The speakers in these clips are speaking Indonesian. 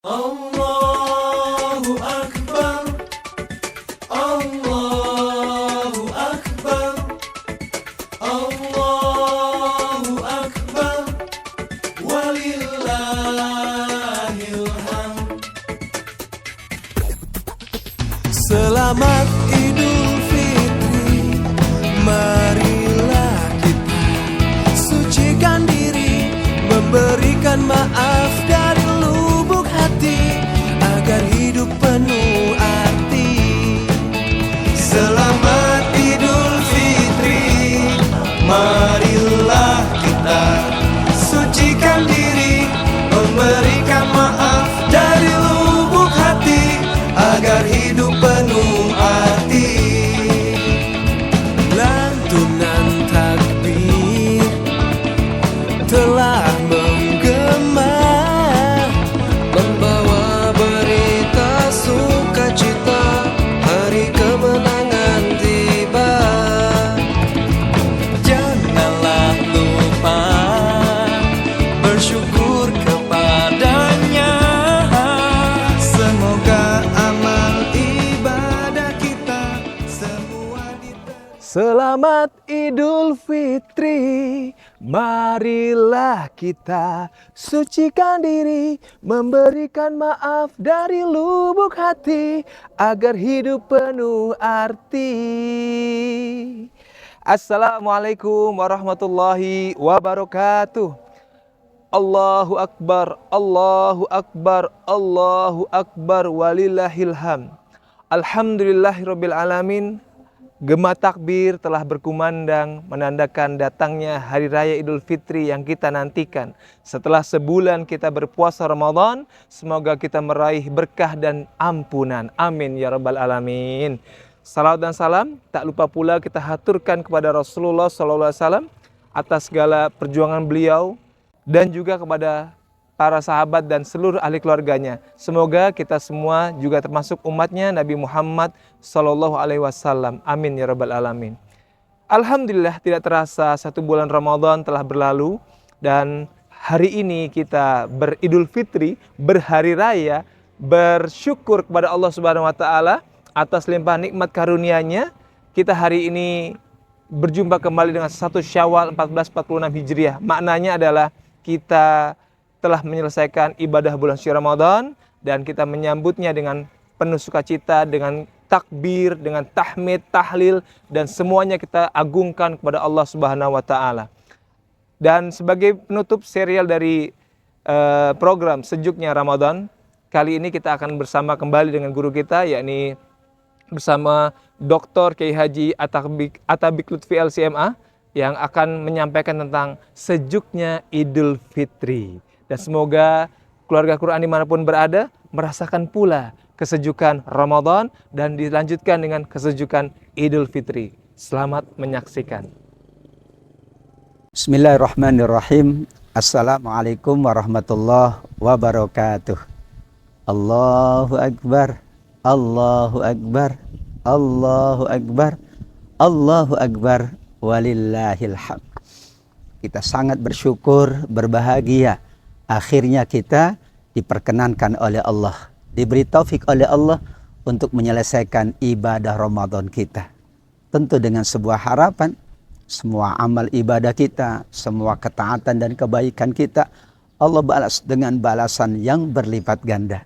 Allahu Akbar, Allahu Akbar, Allahu Akbar, walillahil hamd. Selamat Idul Fitri, marilah kita sucikan diri, memberikan maaf dari lubuk hati, agar hidup penuh arti. Selamat Idul Fitri, marilah kita sucikan diri, memberikan maaf dari lubuk hati, agar hidup penuh arti. Lantunan takbir telah menggema, membawa berita sukacita, hari kemenangan tiba. Janganlah lupa bersyukur kepadanya, semoga amal ibadah kita semua diterima. Selamat Idul Fitri, marilah kita sucikan diri, memberikan maaf dari lubuk hati, agar hidup penuh arti. Assalamualaikum warahmatullahi wabarakatuh. Allahu Akbar, Allahu Akbar, Allahu Akbar, walillahil hamd. Alhamdulillahirabbil alamin. Gema takbir telah berkumandang, menandakan datangnya Hari Raya Idul Fitri yang kita nantikan. Setelah sebulan kita berpuasa Ramadan, semoga kita meraih berkah dan ampunan. Amin ya rabbal alamin. Salawat dan salam tak lupa pula kita haturkan kepada Rasulullah SAW atas segala perjuangan beliau, dan juga kepada para sahabat dan seluruh ahli keluarganya. Semoga kita semua juga termasuk umatnya Nabi Muhammad SAW. Amin ya rabbal alamin. Alhamdulillah, tidak terasa satu bulan Ramadan telah berlalu, dan hari ini kita beridul fitri, berhari raya, bersyukur kepada Allah Subhanahu wa taala atas limpahan nikmat karunia-Nya. Kita hari ini berjumpa kembali dengan 1 Syawal 1446 Hijriah. Maknanya adalah kita telah menyelesaikan ibadah bulan suci Ramadan, dan kita menyambutnya dengan penuh sukacita, dengan takbir, dengan tahmid, tahlil, dan semuanya kita agungkan kepada Allah Subhanahu wa taala. Dan sebagai penutup serial dari program Sejuknya Ramadan, kali ini kita akan bersama kembali dengan guru kita, yakni bersama Dr. Kiai Haji Atabik Lutfi LCMA, yang akan menyampaikan tentang sejuknya Idul Fitri. Dan semoga keluarga Quran dimanapun berada merasakan pula kesejukan Ramadan, dan dilanjutkan dengan kesejukan Idul Fitri. Selamat menyaksikan. Bismillahirrahmanirrahim. Assalamualaikum warahmatullahi wabarakatuh. Allahu Akbar, Allahu Akbar, Allahu Akbar, Allahu Akbar, walillahil hamd. Kita sangat bersyukur, berbahagia. Akhirnya kita diperkenankan oleh Allah, diberi taufik oleh Allah untuk menyelesaikan ibadah Ramadan kita. Tentu dengan sebuah harapan, semua amal ibadah kita, semua ketaatan dan kebaikan kita, Allah balas dengan balasan yang berlipat ganda.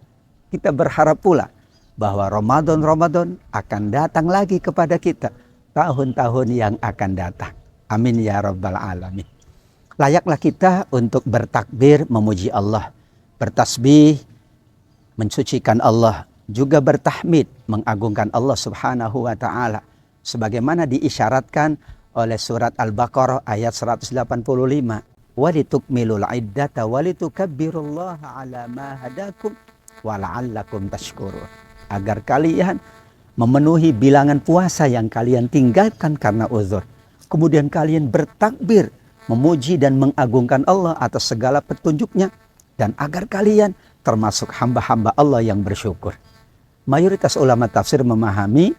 Kita berharap pula bahwa Ramadan akan datang lagi kepada kita tahun-tahun yang akan datang. Amin ya rabbal alamin. Layaklah kita untuk bertakbir memuji Allah, bertasbih mensucikan Allah, juga bertahmid mengagungkan Allah Subhanahu wa taala, sebagaimana diisyaratkan oleh surat Al-Baqarah ayat 185. Walitukmilul iddata walitukabbirullaha ala ma hadakum wa la'allakum tashkurun. Agar kalian memenuhi bilangan puasa yang kalian tinggalkan karena uzur. Kemudian kalian bertakbir, memuji dan mengagungkan Allah atas segala petunjuknya, dan agar kalian termasuk hamba-hamba Allah yang bersyukur. Mayoritas ulama tafsir memahami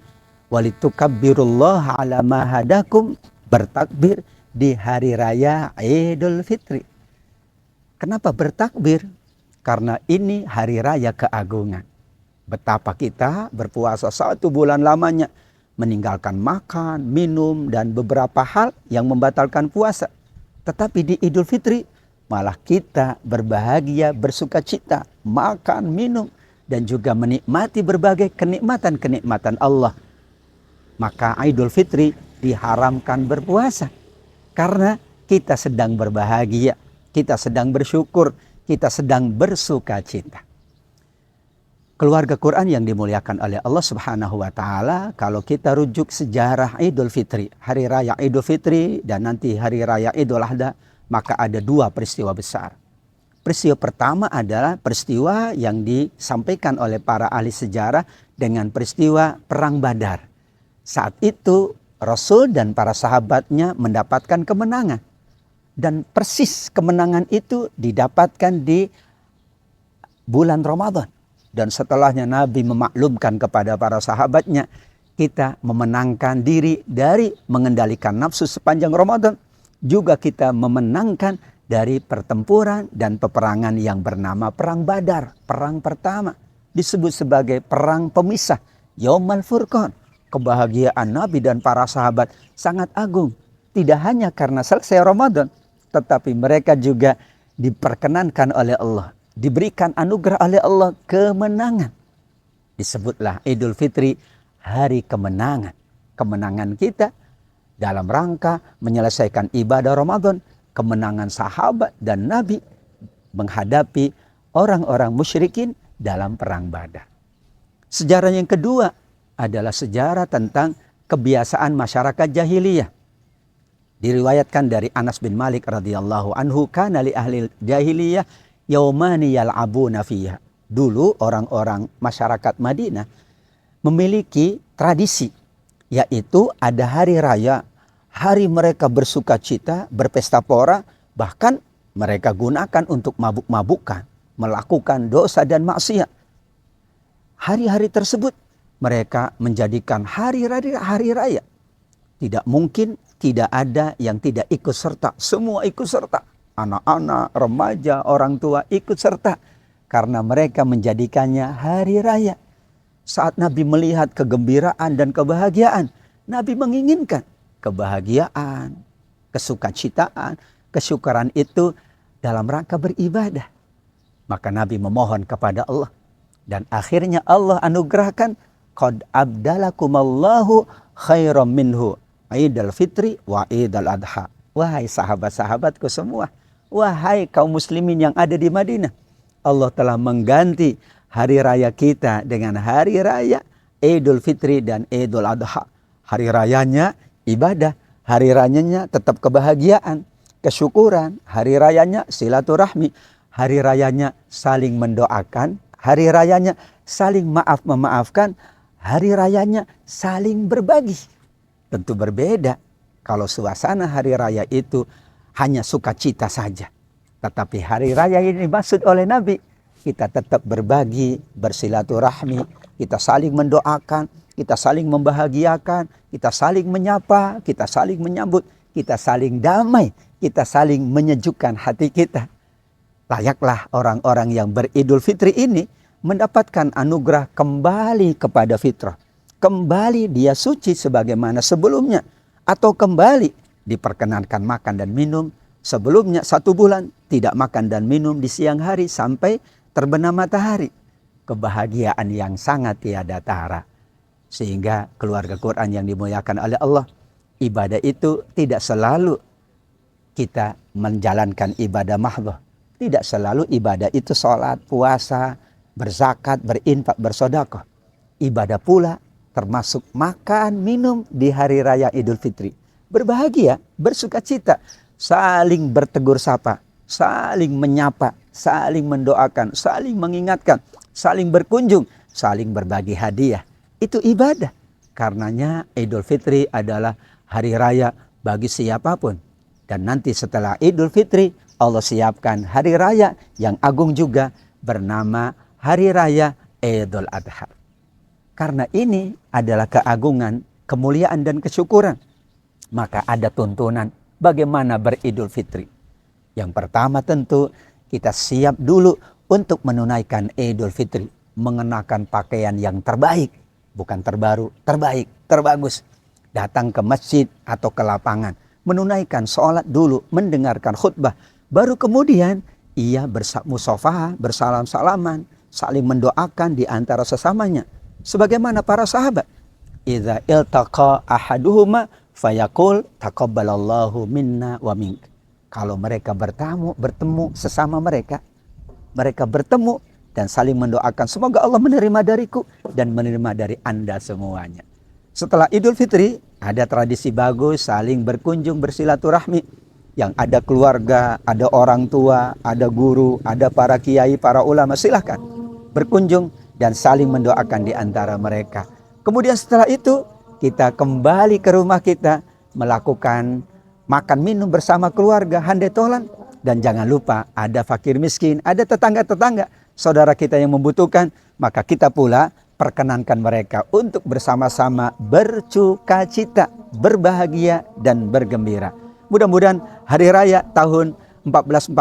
walitukabbirullaha ala ma hadakum, bertakbir di hari raya Idul Fitri. Kenapa bertakbir? Karena ini hari raya keagungan. Betapa kita berpuasa 1 bulan lamanya, meninggalkan makan, minum, dan beberapa hal yang membatalkan puasa. Tetapi di Idul Fitri malah kita berbahagia, bersukacita, makan, minum, dan juga menikmati berbagai kenikmatan-kenikmatan Allah. Maka Idul Fitri diharamkan berpuasa. Karena kita sedang berbahagia, kita sedang bersyukur, kita sedang bersukacita. Keluarga Quran yang dimuliakan oleh Allah Subhanahu wa Ta'ala, kalau kita rujuk sejarah Idul Fitri, hari raya Idul Fitri dan nanti hari raya Idul Adha, maka ada 2 peristiwa besar. Peristiwa pertama adalah peristiwa yang disampaikan oleh para ahli sejarah dengan peristiwa Perang Badar. Saat itu Rasul dan para sahabatnya mendapatkan kemenangan. Dan persis kemenangan itu didapatkan di bulan Ramadan. Dan setelahnya Nabi memaklumkan kepada para sahabatnya, kita memenangkan diri dari mengendalikan nafsu sepanjang Ramadan. Juga kita memenangkan dari pertempuran dan peperangan yang bernama Perang Badar. Perang pertama disebut sebagai perang pemisah, Yaumal Furqan. Kebahagiaan Nabi dan para sahabat sangat agung. Tidak hanya karena selesai Ramadan, tetapi mereka juga diperkenankan oleh Allah, diberikan anugerah oleh Allah kemenangan. Disebutlah Idul Fitri hari kemenangan. Kemenangan kita dalam rangka menyelesaikan ibadah Ramadan, kemenangan sahabat dan Nabi menghadapi orang-orang musyrikin dalam Perang Badar. Sejarah yang kedua adalah sejarah tentang kebiasaan masyarakat jahiliyah. Diriwayatkan dari Anas bin Malik radhiyallahu anhu, kana li ahli jahiliyah yaumani yal'abuna fiha. Dulu orang-orang masyarakat Madinah memiliki tradisi, yaitu ada hari raya, hari mereka bersukacita, berpesta pora, bahkan mereka gunakan untuk mabuk-mabukan, melakukan dosa dan maksiat. Hari-hari tersebut mereka menjadikan hari raya. Tidak mungkin tidak ada yang tidak ikut serta. Semua ikut serta. Anak-anak, remaja, orang tua ikut serta. Karena mereka menjadikannya hari raya. Saat Nabi melihat kegembiraan dan kebahagiaan, Nabi menginginkan kebahagiaan, kesukacitaan, kesyukuran itu dalam rangka beribadah. Maka Nabi memohon kepada Allah. Dan akhirnya Allah anugerahkan, qad abdalakumallahu khairam minhu Idul Fitri wa Idul Adha. Wahai sahabat-sahabatku semua, wahai kaum muslimin yang ada di Madinah, Allah telah mengganti hari raya kita dengan hari raya Idul Fitri dan Idul Adha. Hari rayanya ibadah, hari rayanya tetap kebahagiaan, kesyukuran, hari rayanya silaturahmi, hari rayanya saling mendoakan, hari rayanya saling memaafkan, hari rayanya saling berbagi. Tentu berbeda kalau suasana hari raya itu hanya sukacita saja. Tetapi hari raya ini dimaksud oleh Nabi, kita tetap berbagi, bersilaturahmi, kita saling mendoakan, kita saling membahagiakan, kita saling menyapa, kita saling menyambut, kita saling damai, kita saling menyejukkan hati kita. Layaklah orang-orang yang beridul fitri ini mendapatkan anugerah kembali kepada fitrah. Kembali dia suci sebagaimana sebelumnya. Atau kembali diperkenankan makan dan minum. Sebelumnya 1 bulan tidak makan dan minum di siang hari sampai terbenam matahari. Kebahagiaan yang sangat tiada tara. Sehingga keluarga Quran yang dimuliakan oleh Allah, ibadah itu tidak selalu kita menjalankan ibadah mahdhah. Tidak selalu ibadah itu sholat, puasa, berzakat, berinfak, bersedekah. Ibadah pula termasuk makan, minum di hari raya Idul Fitri. Berbahagia, bersukacita, saling bertegur sapa, saling menyapa, saling mendoakan, saling mengingatkan, saling berkunjung, saling berbagi hadiah. Itu ibadah. Karenanya Idul Fitri adalah hari raya bagi siapapun. Dan nanti setelah Idul Fitri, Allah siapkan hari raya yang agung juga bernama Hari Raya Idul Adha. Karena ini adalah keagungan, kemuliaan dan kesyukuran. Maka ada tuntunan bagaimana beridul fitri. Yang pertama tentu kita siap dulu untuk menunaikan Idul Fitri, mengenakan pakaian yang terbaik, bukan terbaru, terbaik, terbagus. Datang ke masjid atau ke lapangan, menunaikan sholat dulu, mendengarkan khutbah, baru kemudian ia bermusafahah, bersalam-salaman, saling mendoakan di antara sesamanya. Sebagaimana para sahabat, idza iltaqa ahaduhuma fayaqul taqabbalallahu minna wa mink. Kalau mereka bertemu sesama mereka bertemu dan saling mendoakan, semoga Allah menerima dariku dan menerima dari Anda semuanya. Setelah Idul Fitri, ada tradisi bagus saling berkunjung, bersilaturahmi. Yang ada keluarga, ada orang tua, ada guru, ada para kiai, para ulama, silahkan berkunjung dan saling mendoakan di antara mereka. Kemudian setelah itu, kita kembali ke rumah kita, melakukan makan minum bersama keluarga, handai tolan. Dan jangan lupa, ada fakir miskin, ada tetangga-tetangga, saudara kita yang membutuhkan, maka kita pula perkenankan mereka untuk bersama-sama bercukacita, berbahagia dan bergembira. Mudah-mudahan hari raya tahun 1446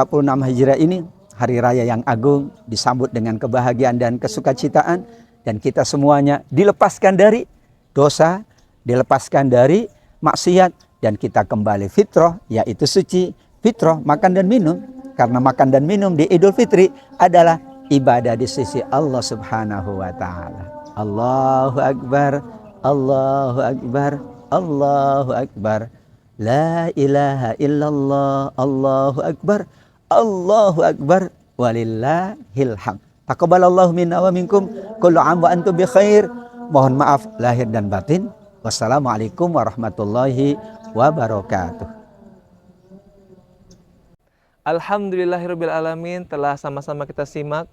Hijriah ini, hari raya yang agung, disambut dengan kebahagiaan dan kesukacitaan, dan kita semuanya dilepaskan dari dosa, dilepaskan dari maksiat, dan kita kembali fitrah, yaitu suci, fitrah makan dan minum. Karena makan dan minum di Idul Fitri adalah ibadah di sisi Allah Subhanahu wa taala. Allahu Akbar, Allahu Akbar, Allahu Akbar. La ilaha illallah, Allahu Akbar, Allahu Akbar, walillahil hamd. Taqabbalallahu minna wa minkum, kullu 'am wa antum bi khair. Mohon maaf lahir dan batin. Wassalamualaikum warahmatullahi wabarakatuh. Alhamdulillahirabbil alamin, telah sama-sama kita simak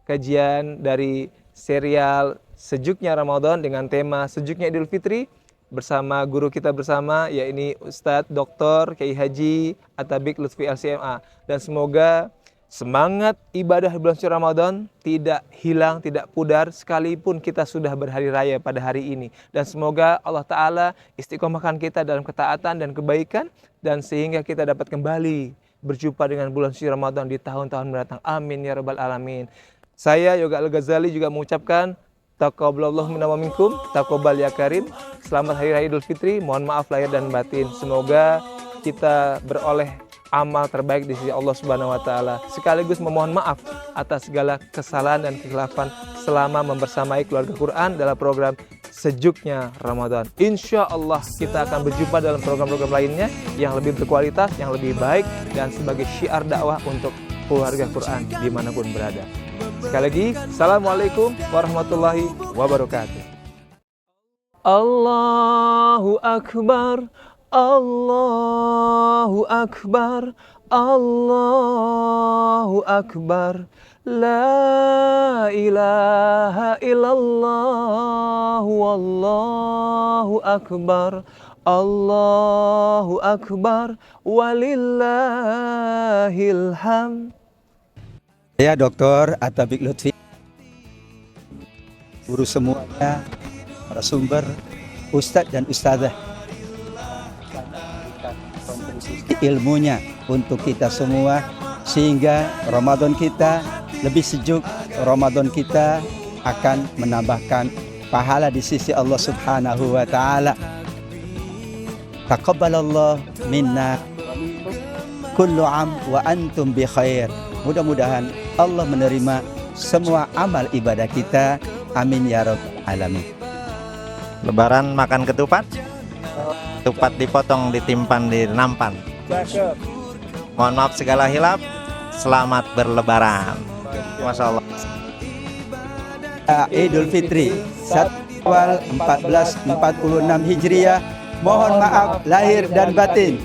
kajian dari serial Sejuknya Ramadan dengan tema Sejuknya Idul Fitri bersama guru kita bersama, yaitu Ustadz Dr. Kiai Haji Atabik Lutfi LCMA. Dan semoga semangat ibadah bulan suci Ramadan tidak hilang, tidak pudar sekalipun kita sudah berhari raya pada hari ini. Dan semoga Allah Ta'ala istiqomahkan kita dalam ketaatan dan kebaikan, dan sehingga kita dapat kembali berjumpa dengan bulan suci Ramadan di tahun-tahun mendatang. Amin ya rabbal alamin. Saya Yoga Al-Ghazali juga mengucapkan taqabbalallahu minna wa minkum, taqabbal ya karim. Selamat Hari Raya Idul Fitri, mohon maaf lahir dan batin. Semoga kita beroleh amal terbaik di sisi Allah Subhanahu wa taala. Sekaligus memohon maaf atas segala kesalahan dan kekhilafan selama membersamai keluarga Quran dalam program Sejuknya Ramadan. Insya Allah kita akan berjumpa dalam program-program lainnya yang lebih berkualitas, yang lebih baik, dan sebagai syiar dakwah untuk keluarga Quran dimanapun berada. Sekali lagi, Assalamualaikum warahmatullahi wabarakatuh. Allahu Akbar, Allahu Akbar, Allahu Akbar. La ilaha illallah, wallahu akbar, Allahu akbar, walillahil hamd. Saya Dr. Atabik Lutfi, guru semuanya, para sumber, ustadz dan ustadzah, ilmunya untuk kita semua, sehingga Ramadan kita lebih sejuk, Ramadan kita akan menambahkan pahala di sisi Allah Subhanahu wa taala. Taqabbalallahu minna kullu 'am wa antum bi khair. Mudah-mudahan Allah menerima semua amal ibadah kita. Amin ya rabbal alamin. Lebaran makan ketupat? Ketupat dipotong, ditimpan di nampan. Mohon maaf segala hilaf. Selamat berlebaran. Masya Allah. Idul Fitri Syawal 1446 Hijriah. Mohon maaf lahir dan batin.